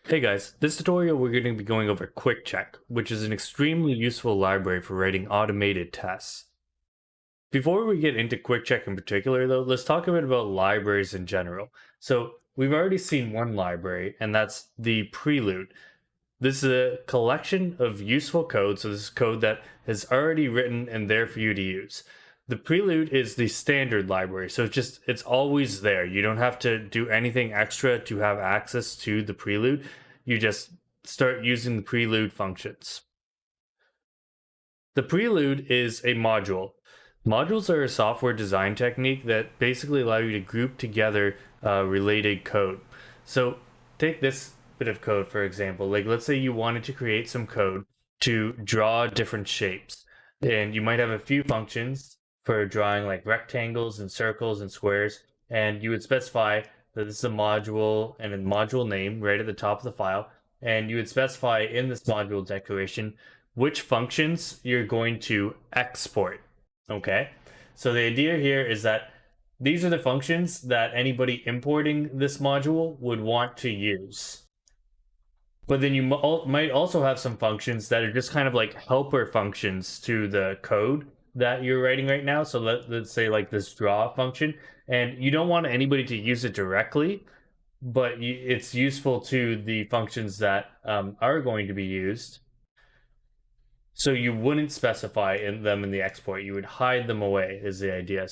Hey guys, this tutorial we're going to be going over Quick Check, which is an extremely useful library for writing automated tests. Before we get into Quick Check in particular though, let's talk a bit about libraries in general. So we've already seen one library, and that's the Prelude. This is a collection of useful code, so this is code that is already written and there for you to use. The Prelude is the standard library, so it's always there. You don't have to do anything extra to have access to the Prelude. You just start using the Prelude functions. The Prelude is a module. Modules are a software design technique that basically allow you to group together related code. So take this bit of code, for example. Like, let's say you wanted to create some code to draw different shapes. And you might have a few functions for drawing like rectangles and circles and squares. And you would specify that this is a module and a module name right at the top of the file. And you would specify in this module declaration which functions you're going to export. Okay, so the idea here is that these are the functions that anybody importing this module would want to use. But then you might also have some functions that are just kind of like helper functions to the code that you're writing right now. So let's say like this draw function, and you don't want anybody to use it directly, but it's useful to the functions that are going to be used. So you wouldn't specify them in the export. You would hide them away is the idea.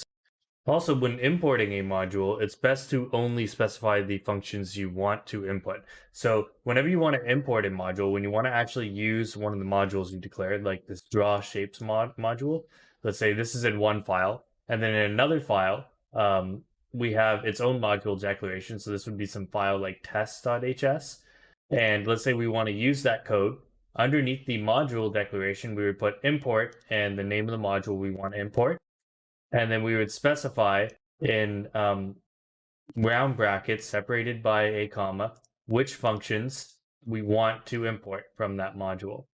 Also, when importing a module, it's best to only specify the functions you want to input. So whenever you want to import a module, when you want to actually use one of the modules you declared, like this draw shapes module, let's say this is in one file, and then in another file, we have its own module declaration. So this would be some file like test.hs. And let's say we want to use that code. Underneath the module declaration, we would put import and the name of the module we want to import. And then we would specify in round brackets separated by a comma which functions we want to import from that module.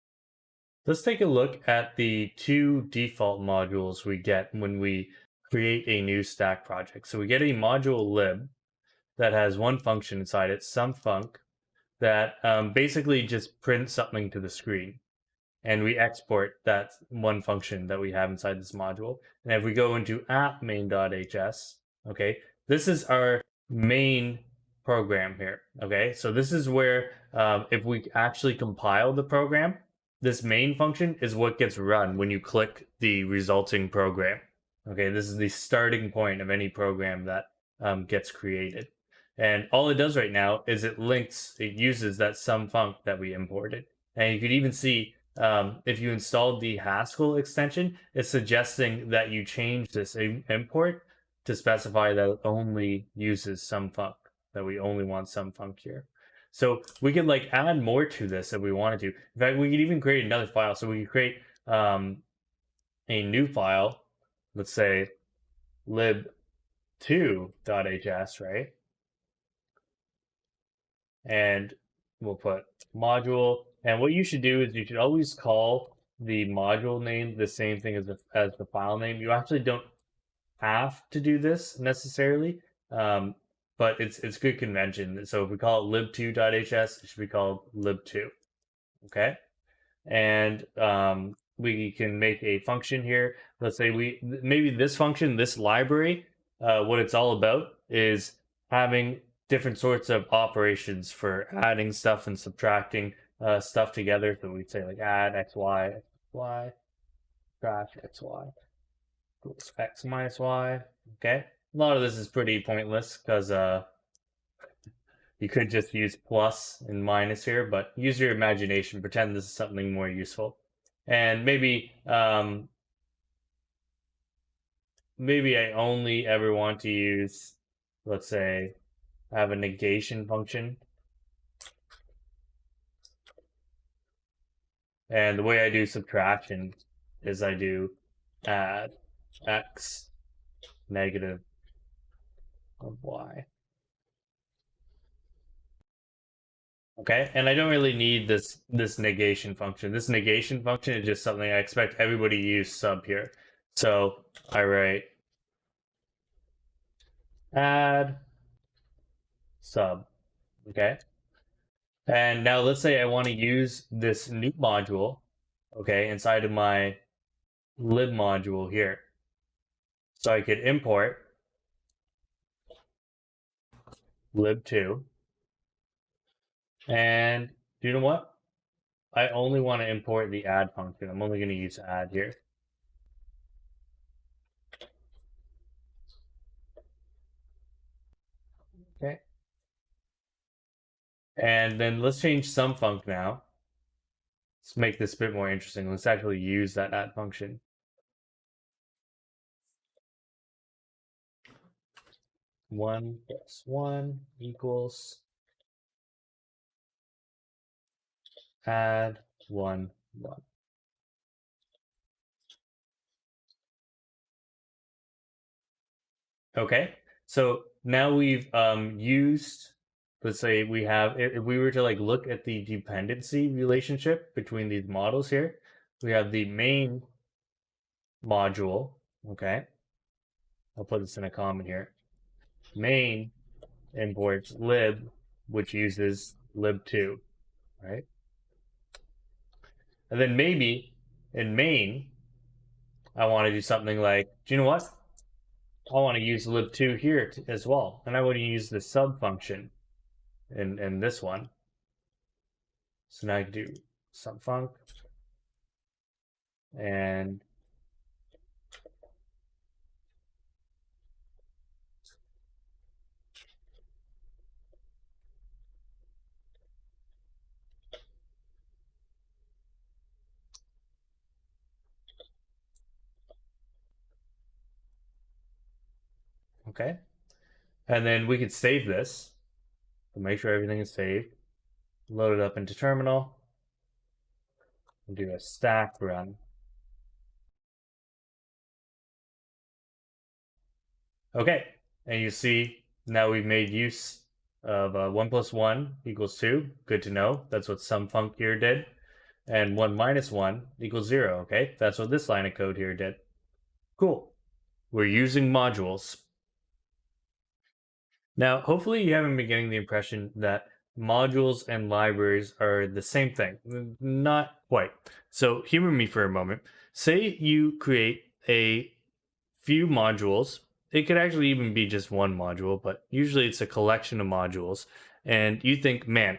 Let's take a look at the two default modules we get when we create a new stack project. So we get a module lib that has one function inside it, some func, that basically just prints something to the screen. And we export that one function that we have inside this module. And if we go into app main.hs, okay, this is our main program here, okay? So this is where if we actually compile the program, this main function is what gets run when you click the resulting program. Okay, this is the starting point of any program that gets created. And all it does right now is it uses that sum func that we imported. And you could even see if you installed the Haskell extension, it's suggesting that you change this import to specify that it only uses sum func, that we only want sum func here. So we could like add more to this if we wanted to. In fact, we could even create another file. So we could create a new file, let's say lib2.hs, right? And we'll put module. And what you should do is you should always call the module name the same thing as the file name. You actually don't have to do this necessarily, but it's good convention. So if we call it lib2.hs, it should be called lib2. Okay, and we can make a function here. Let's say maybe this function, this library, what it's all about is having different sorts of operations for adding stuff and subtracting stuff together. So we'd say like add xy, xy, subtract xy, equals x minus y. Okay, a lot of this is pretty pointless because you could just use plus and minus here, but use your imagination. Pretend this is something more useful. And maybe maybe I only ever want to use, let's say, have a negation function. And the way I do subtraction is I do add x negative of y. Okay, and I don't really need this negation function. This negation function is just something I expect everybody to use sub here. So I write add sub, okay? And now let's say I want to use this new module, okay, inside of my lib module here. So I could import lib2. And you know what? I only want to import the add function. I'm only going to use add here. Okay. And then let's change some func now. Let's make this a bit more interesting. Let's actually use that add function. One plus one equals add 1, 1. Okay, so now we've used, let's say we have, if we were to like look at the dependency relationship between these models here, we have the main module, okay? I'll put this in a comment here. Main imports lib, which uses lib2, right? And then maybe in main, I want to do something like, do you know what? I want to use lib2 here as well. And I want to use the sub function in this one. So now I can do subfunc and okay. And then we could save this. So make sure everything is saved. Load it up into terminal. And do a stack run. Okay. And you see now we've made use of 1 plus 1 equals 2. Good to know. That's what subfunc here did. And 1 minus 1 equals 0. Okay. That's what this line of code here did. Cool. We're using modules. Now, hopefully you haven't been getting the impression that modules and libraries are the same thing. Not quite. So humor me for a moment. Say you create a few modules. It could actually even be just one module, but usually it's a collection of modules. And you think, man,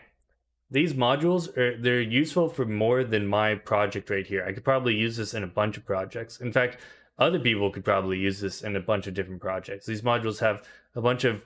these modules they're useful for more than my project right here. I could probably use this in a bunch of projects. In fact, other people could probably use this in a bunch of different projects. These modules have a bunch of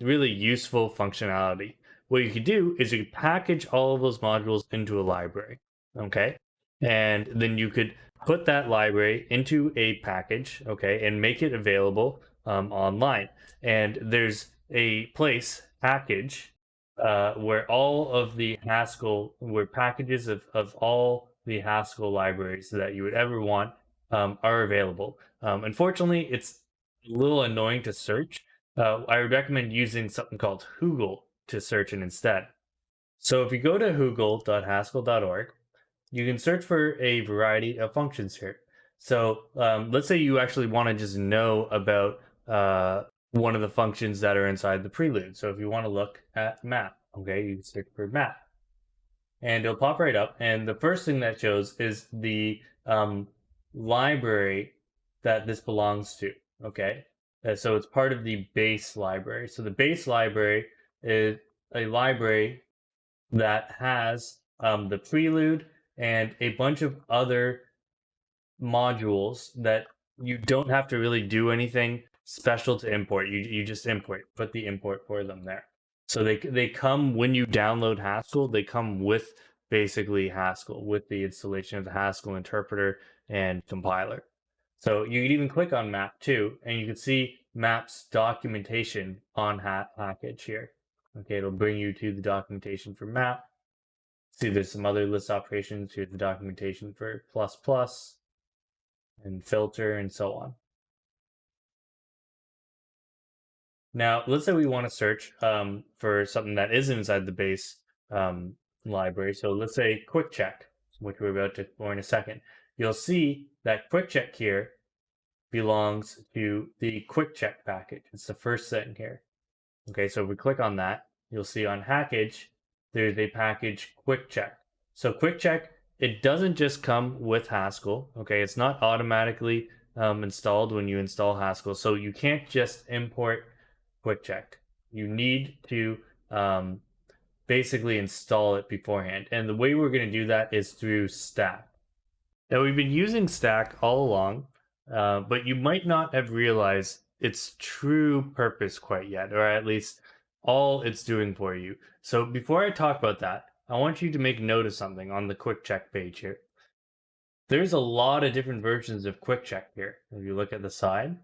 really useful functionality. What you could do is you could package all of those modules into a library, okay? And then you could put that library into a package, okay, and make it available online. And there's a place, package, where all of the Haskell, where packages of all the Haskell libraries that you would ever want are available. Unfortunately, it's a little annoying to search. I would recommend using something called Hoogle to search it instead. So if you go to hoogle.haskell.org, you can search for a variety of functions here. So let's say you actually want to just know about one of the functions that are inside the prelude. So if you want to look at map, okay, you can search for map. And it'll pop right up. And the first thing that shows is the library that this belongs to, okay? So it's part of the base library. So the base library is a library that has the prelude and a bunch of other modules that you don't have to really do anything special to import. You just import, put the import for them there. So they come when you download Haskell. They come with basically Haskell, with the installation of the Haskell interpreter and compiler. So you can even click on map too, and you can see map's documentation on package here. Okay, it'll bring you to the documentation for map. See, there's some other list operations. Here's the documentation for plus plus and filter and so on. Now, let's say we want to search for something that isn't inside the base library. So let's say quick check, which we're about to explore in a second. You'll see that quick check here belongs to the quick check package. It's the first thing here. Okay, so if we click on that, you'll see on package, there's a package quick check. So quick check, it doesn't just come with Haskell. Okay, it's not automatically installed when you install Haskell. So you can't just import quick check. You need to basically install it beforehand. And the way we're going to do that is through Stack. Now, we've been using Stack all along, but you might not have realized its true purpose quite yet, or at least all it's doing for you. So before I talk about that, I want you to make note of something on the Quick Check page here. There's a lot of different versions of Quick Check here. If you look at the side,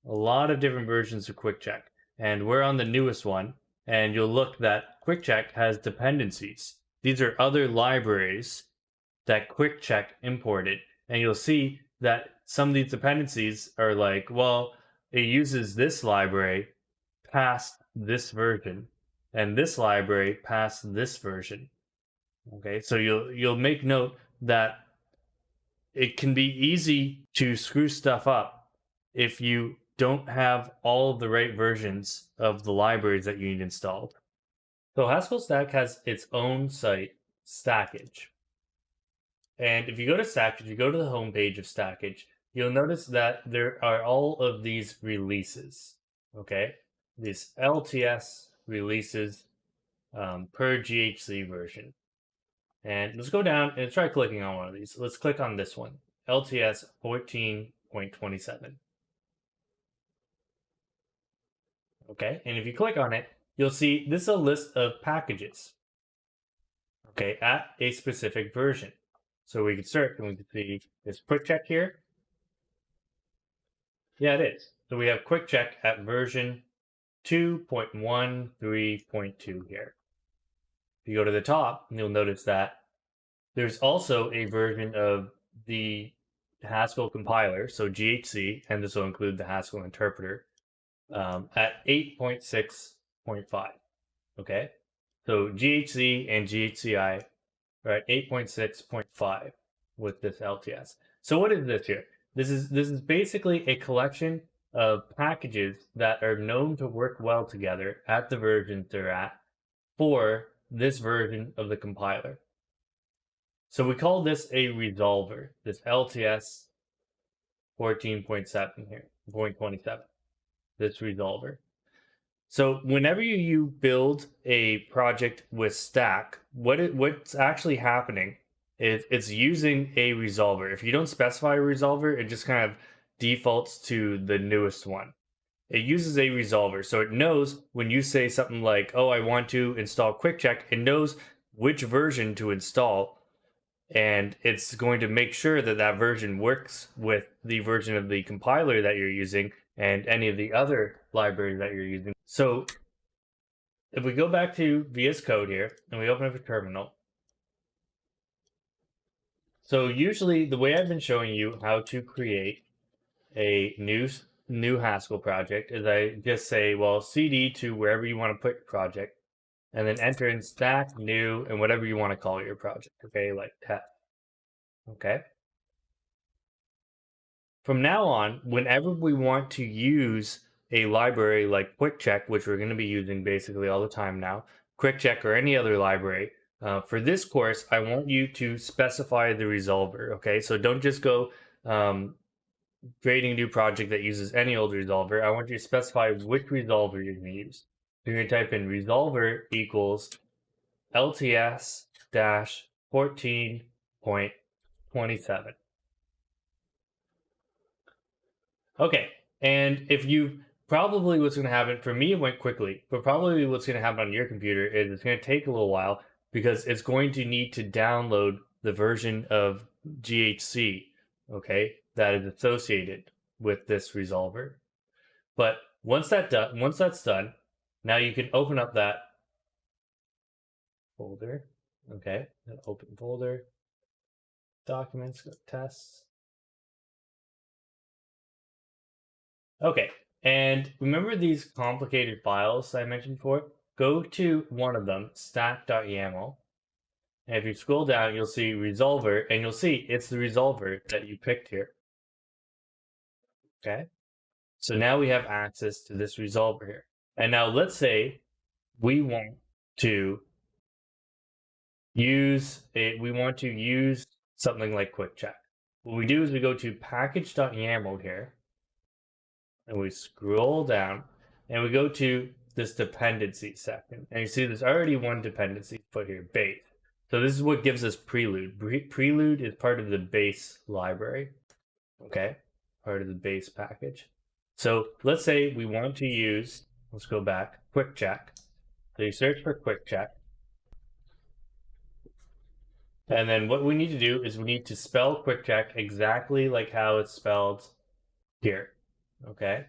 a lot of different versions of Quick Check. And we're on the newest one, and you'll look that Quick Check has dependencies. These are other libraries that Quick Check imported, and you'll see that some of these dependencies are like, well, it uses this library past this version, and this library past this version. Okay, so you'll make note that it can be easy to screw stuff up if you don't have all of the right versions of the libraries that you need installed. So Haskell Stack has its own site, Stackage. And if you go to Stackage, you go to the homepage of Stackage, you'll notice that there are all of these releases, okay? These LTS releases per GHC version. And let's go down and try clicking on one of these. Let's click on this one, LTS 14.27. Okay, and if you click on it, you'll see this is a list of packages, okay, at a specific version. So we can search and we can see this quick check here. Yeah, it is. So we have quick check at version 2.13.2 here. If you go to the top, you'll notice that there's also a version of the Haskell compiler, so GHC, and this will include the Haskell interpreter, at 8.6.5. Okay, so GHC and GHCI are at 8.6.5 with this LTS. So what is this here? This is basically a collection of packages that are known to work well together at the versions they're at for this version of the compiler. So we call this a resolver, this LTS 14.7 here, 0.27, this resolver. So whenever you build a project with Stack, what's actually happening is it's using a resolver. If you don't specify a resolver, it just kind of defaults to the newest one. It uses a resolver, so it knows when you say something like, oh, I want to install Quick Check, it knows which version to install, and it's going to make sure that that version works with the version of the compiler that you're using and any of the other libraries that you're using. So if we go back to VS Code here and we open up a terminal, so usually the way I've been showing you how to create a new Haskell project is I just say, well, CD to wherever you want to put your project, and then enter in stack, new, and whatever you want to call your project, okay, like test. Okay. From now on, whenever we want to use a library like Quick Check, which we're going to be using basically all the time now, Quick Check or any other library, for this course, I want you to specify the resolver, okay? So don't just go creating a new project that uses any old resolver. I want you to specify which resolver you're going to use. So you're going to type in resolver equals LTS-14.27. Okay, and if you probably what's going to happen, for me it went quickly, but probably what's going to happen on your computer is it's going to take a little while because it's going to need to download the version of GHC, okay, that is associated with this resolver. But once that's done, now you can open up that folder, okay, open folder, documents, tests. Okay, and remember these complicated files I mentioned before? Go to one of them, stack.yaml, and if you scroll down, you'll see resolver, and you'll see it's the resolver that you picked here. Okay, so now we have access to this resolver here. And now let's say we want to we want to use something like quick check. What we do is we go to package.yaml here, and we scroll down, and we go to this dependency section. And you see there's already one dependency put here, base. So this is what gives us prelude. Prelude is part of the base library, okay? Part of the base package. So let's say we want to use, let's go back, quick check. So you search for quick check. And then what we need to do is we need to spell quick check exactly like how it's spelled here, okay?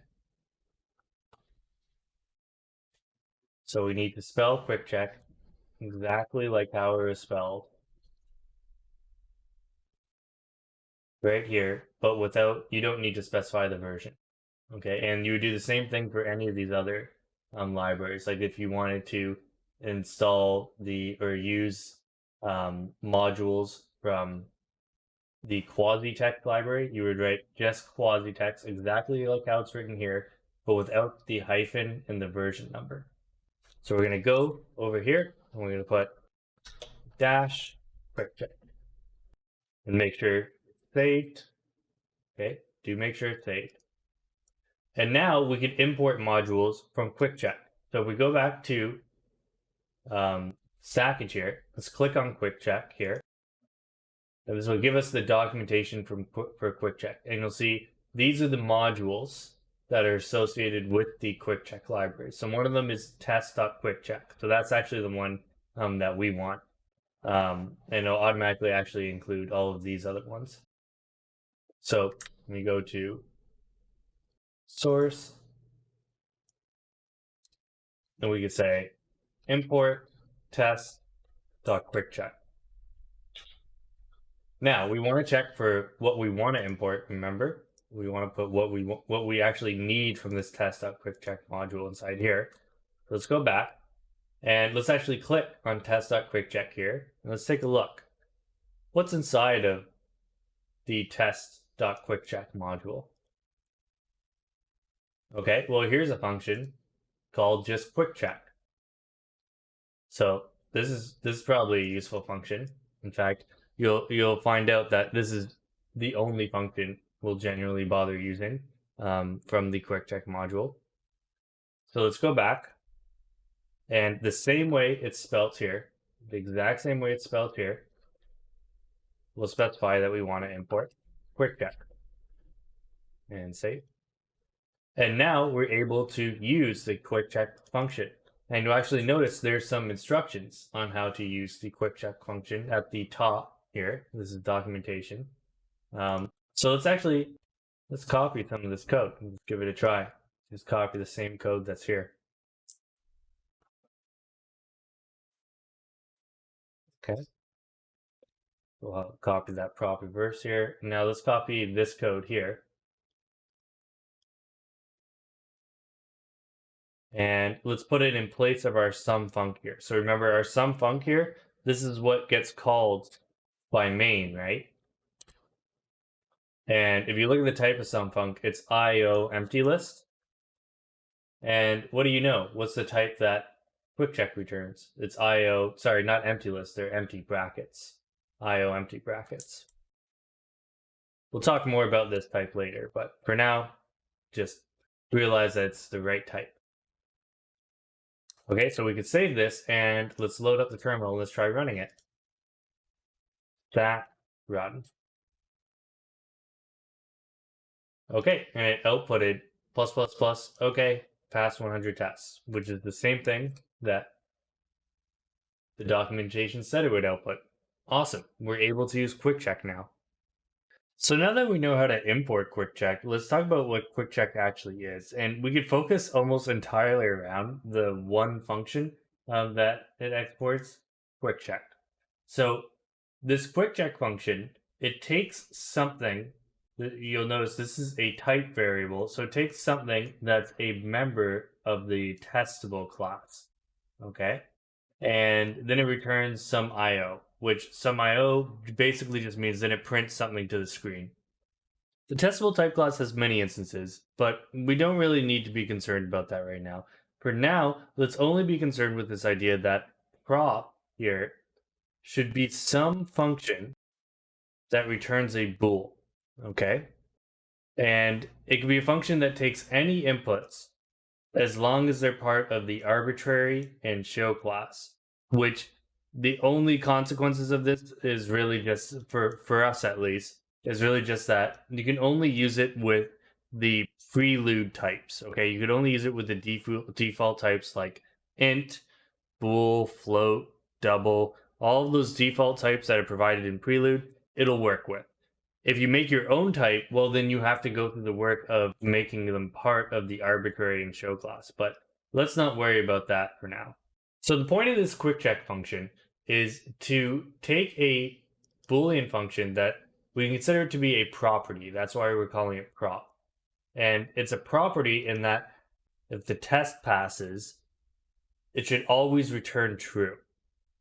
So we need to spell quick check exactly like how it is spelled right here, but without, you don't need to specify the version, okay? And you would do the same thing for any of these other libraries. Like if you wanted to install or use modules from the quasi-text library, you would write just quasi-text exactly like how it's written here, but without the hyphen and the version number. So we're going to go over here and we're going to put dash quick check and make sure it's saved. Okay, do make sure it's saved. And now we can import modules from quick check. So if we go back to Stackage here, let's click on quick check here. And this will give us the documentation for quick check. And you'll see these are the modules that are associated with the quick check library. So one of them is test.quickcheck. So that's actually the one that we want. And it'll automatically actually include all of these other ones. So we go to source, and we could say import test.quickcheck. Now we want to check for what we want to import. Remember, we want to put what we actually need from this test.quickcheck module inside here. So let's go back and let's actually click on test.quickcheck here. And let's take a look. What's inside of the test.quickcheck module? Okay, well here's a function called just quickcheck. So this is probably a useful function. In fact, you'll find out that this is the only function we'll generally bother using from the quickcheck module. So let's go back, and the same way it's spelled here, the exact same way it's spelled here, we'll specify that we want to import quickcheck and save. And now we're able to use the quickcheck function. And you'll actually notice there's some instructions on how to use the quickcheck function at the top here. This is documentation. So let's copy some of this code. Let's give it a try. Just copy the same code that's here. Okay. We'll copy that proper verse here. Now let's copy this code here. And let's put it in place of our sum func here. So remember our sum func here, this is what gets called by main, right? And if you look at the type of sum func, it's IO empty list. And what do you know? What's the type that quickcheck returns? It's IO, sorry, not empty list, they're empty brackets. IO empty brackets. We'll talk more about this type later, but for now, just realize that it's the right type. Okay, so we could save this and let's load up the terminal. Let's try running it. That run. Okay, and it outputted plus plus plus. Okay, pass 100 tests, which is the same thing that the documentation said it would output. Awesome, we're able to use quickcheck now. So now that we know how to import quickcheck, let's talk about what quickcheck actually is. And we could focus almost entirely around the one function that it exports, quickcheck. So this quickcheck function, it takes something, you'll notice this is a type variable, so it takes something that's a member of the testable class, okay? And then it returns some IO, which some IO basically just means that it prints something to the screen. The testable type class has many instances, but we don't really need to be concerned about that right now. For now, let's only be concerned with this idea that prop here should be some function that returns a bool, okay? And it can be a function that takes any inputs as long as they're part of the arbitrary and show class, which the only consequences of this is really just for us at least is really just that you can only use it with the prelude types. Okay, you could only use it with the default types like int, bool, float, double, all of those default types that are provided in prelude, it'll work with. If you make your own type, well, then you have to go through the work of making them part of the arbitrary and show class. But let's not worry about that for now. So the point of this quick check function is to take a Boolean function that we consider to be a property. That's why we're calling it prop. And it's a property in that if the test passes, it should always return true.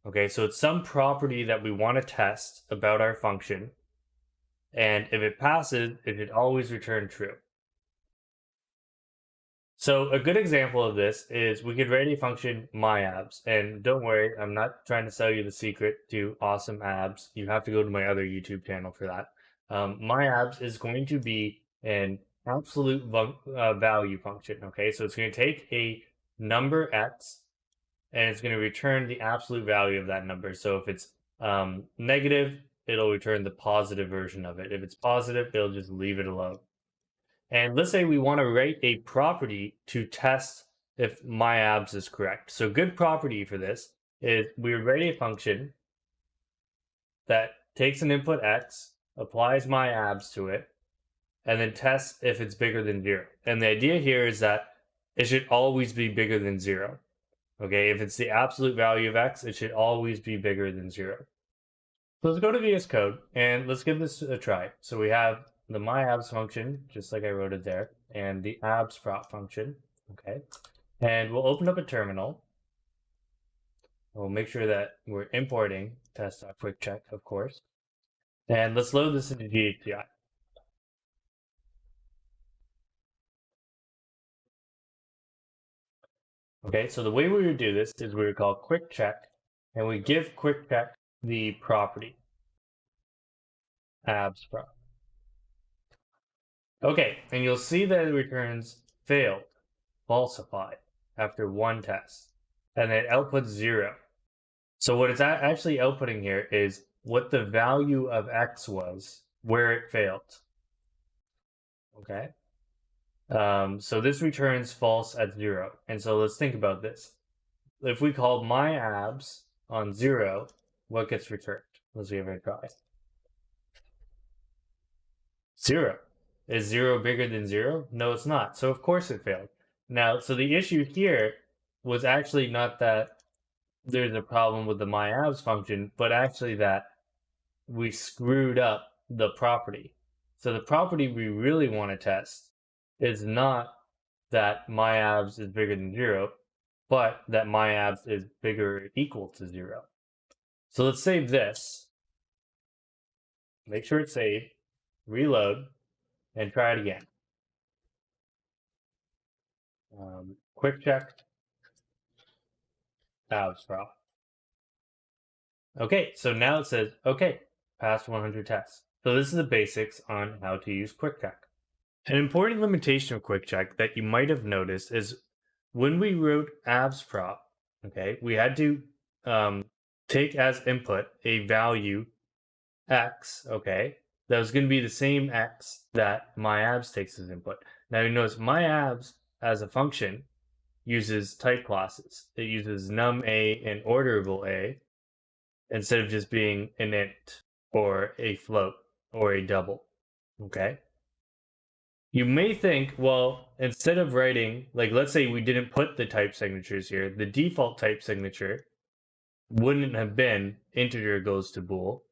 Okay, so it's some property that we want to test about our function. And if it passes, it should always return true. So a good example of this is we could write a function myAbs. And don't worry, I'm not trying to sell you the secret to awesome abs. You have to go to my other YouTube channel for that. MyAbs is going to be an absolute value function. Okay, so it's going to take a number x and it's going to return the absolute value of that number. So if it's negative, it'll return the positive version of it. If it's positive, it'll just leave it alone. And let's say we want to write a property to test if myAbs is correct. So good property for this is we write a function that takes an input x, applies myAbs to it, and then tests if it's bigger than 0. And the idea here is that it should always be bigger than 0. Okay, if it's the absolute value of x, it should always be bigger than 0. So let's go to VS Code and let's give this a try. So we have the myAbs function, just like I wrote it there, and the abs prop function, okay? And we'll open up a terminal. We'll make sure that we're importing test.quickcheck, of course. And let's load this into GHCI. Okay, so the way we would do this is we would call quick check, and we give quick check the property abs prop. Okay, and you'll see that it returns failed, falsified after one test, and it outputs 0. So what it's actually outputting here is what the value of x was where it failed. Okay. So this returns false at 0. And so let's think about this. If we call myAbs on 0, what gets returned? Let's give it a try. 0. Is 0 bigger than 0? No, it's not. So of course it failed. Now, so the issue here was actually not that there's a problem with the myAbs function, but actually that we screwed up the property. So the property we really want to test is not that myAbs is bigger than 0, but that myAbs is bigger or equal to 0. So let's save this. Make sure it's saved. Reload. And try it again. Quick check. Abs prop. Okay, so now it says, okay, passed 100 tests. So this is the basics on how to use quick check. An important limitation of quick check that you might have noticed is when we wrote abs prop, okay, we had to take as input a value x, okay, that was going to be the same x that myAbs takes as input. Now you notice myAbs as a function uses type classes. It uses num a and orderable a instead of just being an int or a float or a double. Okay? You may think, well, instead of writing, like let's say we didn't put the type signatures here, the default type signature wouldn't have been integer goes to bool.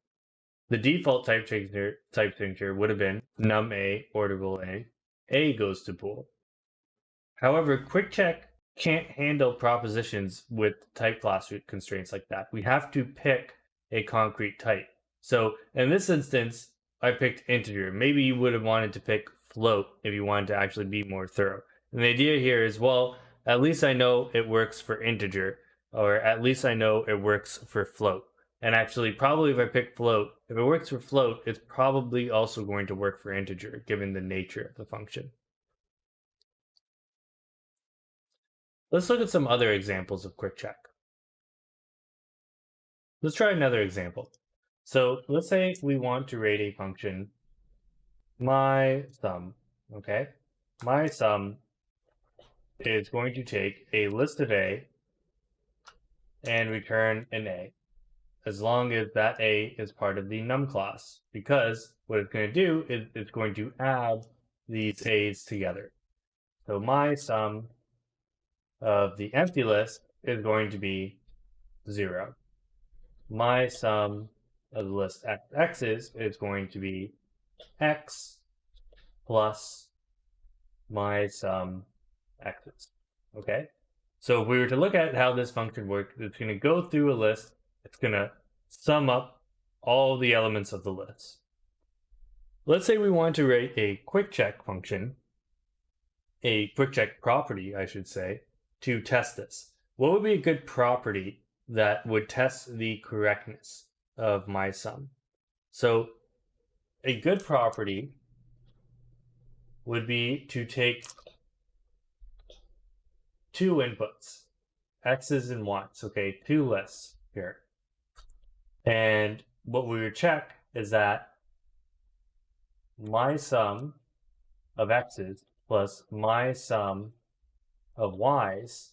The default type signature would have been num a, orderable a goes to bool. However, quick check can't handle propositions with type class constraints like that. We have to pick a concrete type. So in this instance, I picked integer. Maybe you would have wanted to pick float if you wanted to actually be more thorough. And the idea here is, well, at least I know it works for integer, or at least I know it works for float. And actually, probably if I pick float, if it works for float, it's probably also going to work for integer, given the nature of the function. Let's look at some other examples of quick check. Let's try another example. So let's say we want to rate a function my sum, okay? My sum is going to take a list of A and return an A, as long as that A is part of the num class, because what it's going to do is it's going to add these A's together. So my sum of the empty list is going to be 0. My sum of the list x's is going to be x plus my sum x's. Okay? So if we were to look at how this function works, it's going to go through a list. It's going to sum up all the elements of the list. Let's say we want to write a quick check function, a quick check property, I should say, to test this. What would be a good property that would test the correctness of my sum? So a good property would be to take two inputs, x's and y's, okay, two lists here. And what we would check is that my sum of x's plus my sum of y's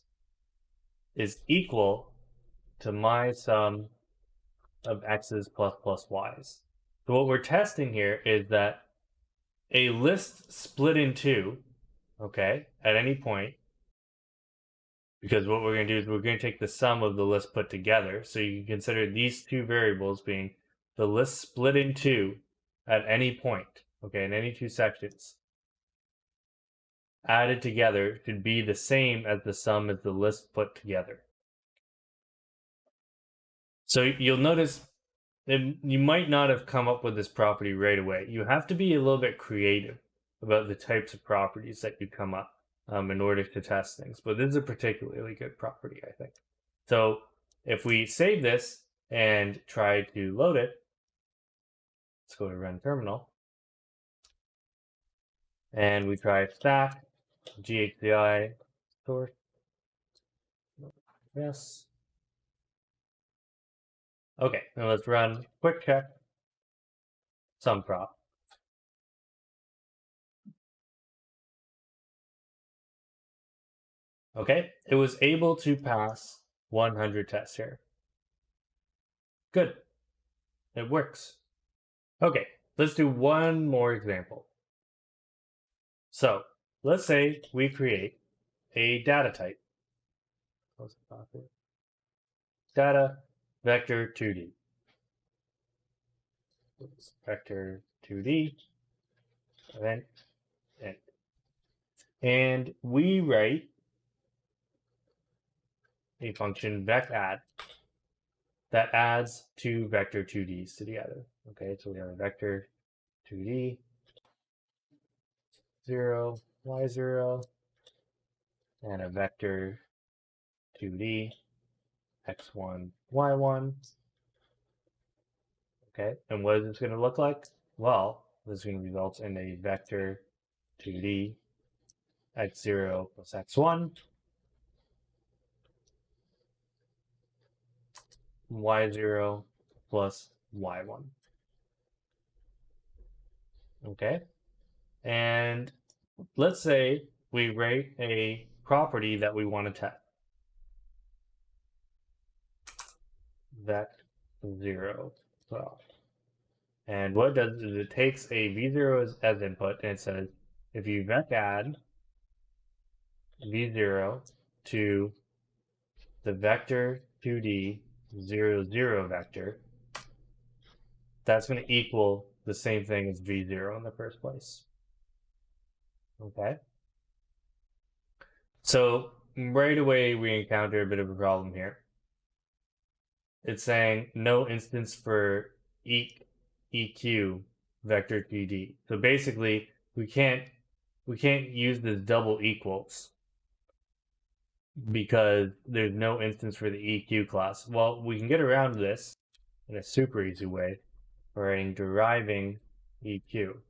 is equal to my sum of x's plus y's. So what we're testing here is that a list split in two, okay, at any point, because what we're going to do is we're going to take the sum of the list put together. So you can consider these two variables being the list split in two at any point, okay, in any two sections, added together should be the same as the sum of the list put together. So you'll notice that you might not have come up with this property right away. You have to be a little bit creative about the types of properties that you come up in order to test things. But this is a particularly good property, I think. So if we save this and try to load it, let's go to run terminal. And we try stack ghi source. Yes. Okay, now let's run quick check sum prop. Okay, it was able to pass 100 tests here. Good. It works. Okay, let's do one more example. So let's say we create a data type. Data vector 2D. Vector 2D event end. And we write a function vec_add that adds two vector 2Ds together. Okay, so we have a vector 2D 0, y0, and a vector 2D x1, y1. Okay, and what is this going to look like? Well, this is going to result in a vector 2D x0 plus x1, y0 plus y1. Okay, and let's say we write a property that we want to test. Vec0. And what it does is it takes a v0 as input and it says if you vec_add v0 to the vector 2D 0, 0 vector, that's going to equal the same thing as v0 in the first place. Okay. So right away we encounter a bit of a problem here. It's saying no instance for eq vector 2D. So basically we can't use this double equals because there's no instance for the eq class. Well, we can get around this in a super easy way, we're writing deriving EQ.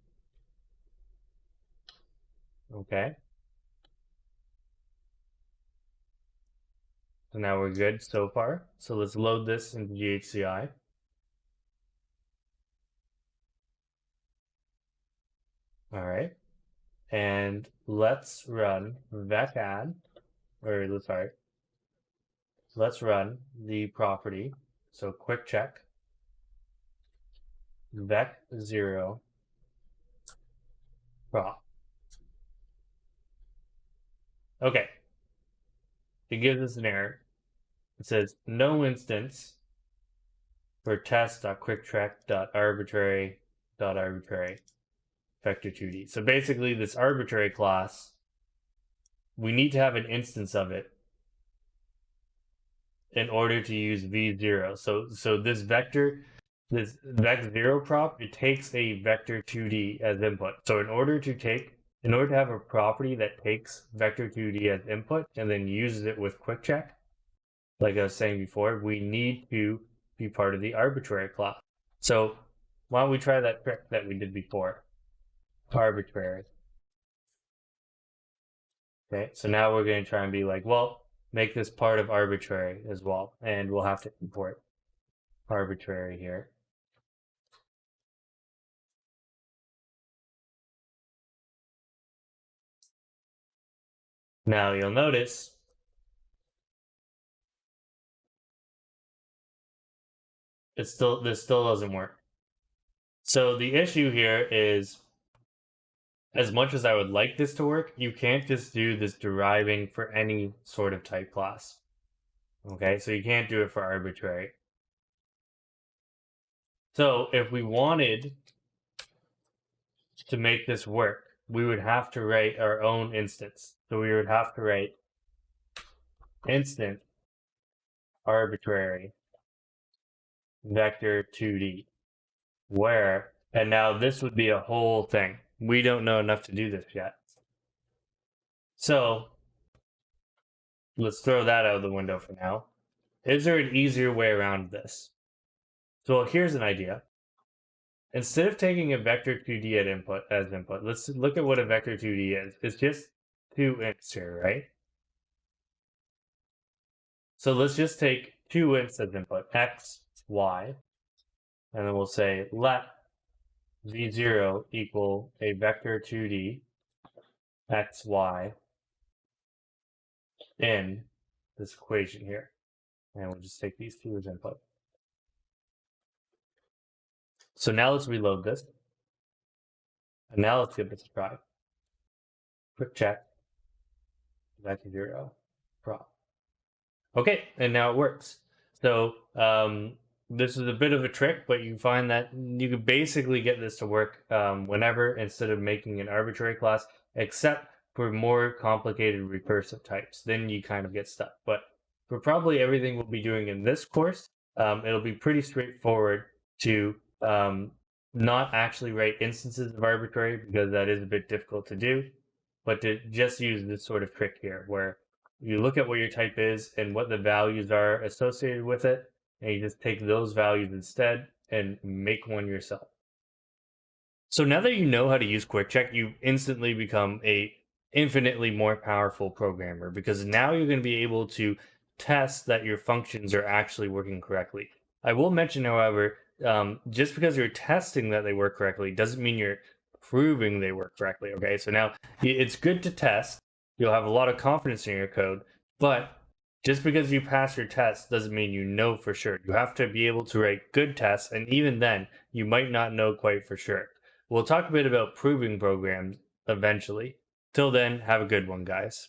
Okay. So now we're good so far. So let's load this into GHCI. All right. And let's run vec let's run the property. So quick check vec0 prop. Okay. It gives us an error. It says no instance for test.quickcheck.arbitrary vector2d. So basically this arbitrary class, we need to have an instance of it in order to use v0. So this vec0 prop, it takes a vector2d as input. So in order to have a property that takes vector2d as input and then uses it with quick check, like I was saying before, we need to be part of the arbitrary class. So why don't we try that trick that we did before? Arbitrary. Okay, so now we're going to try and be like, well, make this part of arbitrary as well, and we'll have to import arbitrary here. Now you'll notice this still doesn't work. So the issue here is, as much as I would like this to work, you can't just do this deriving for any sort of type class. Okay, so you can't do it for arbitrary. So if we wanted to make this work, we would have to write our own instance. So we would have to write instant arbitrary vector2d, where, and now this would be a whole thing. We don't know enough to do this yet. So let's throw that out of the window for now. Is there an easier way around this? So here's an idea. Instead of taking a vector2d as input, let's look at what a vector2d is. It's just two ints here, right? So let's just take two ints as input, x, y, and then we'll say let v0 equal a vector2d x, y in this equation here. And we'll just take these two as input. So now let's reload this. And now let's give this a try. Quick check. Vec0 prop. Okay, and now it works. So this is a bit of a trick, but you find that you can basically get this to work whenever, instead of making an arbitrary class, except for more complicated recursive types. Then you kind of get stuck. But for probably everything we'll be doing in this course, it'll be pretty straightforward to not actually write instances of arbitrary, because that is a bit difficult to do, but to just use this sort of trick here, where you look at what your type is and what the values are associated with it, and you just take those values instead and make one yourself. So now that you know how to use quick check, you instantly become a infinitely more powerful programmer, because now you're going to be able to test that your functions are actually working correctly. I will mention, however, just because you're testing that they work correctly doesn't mean you're proving they work correctly. Okay, so now it's good to test. You'll have a lot of confidence in your code, but just because you pass your test doesn't mean you know for sure. You have to be able to write good tests, and even then, you might not know quite for sure. We'll talk a bit about proving programs eventually. Till then, have a good one, guys.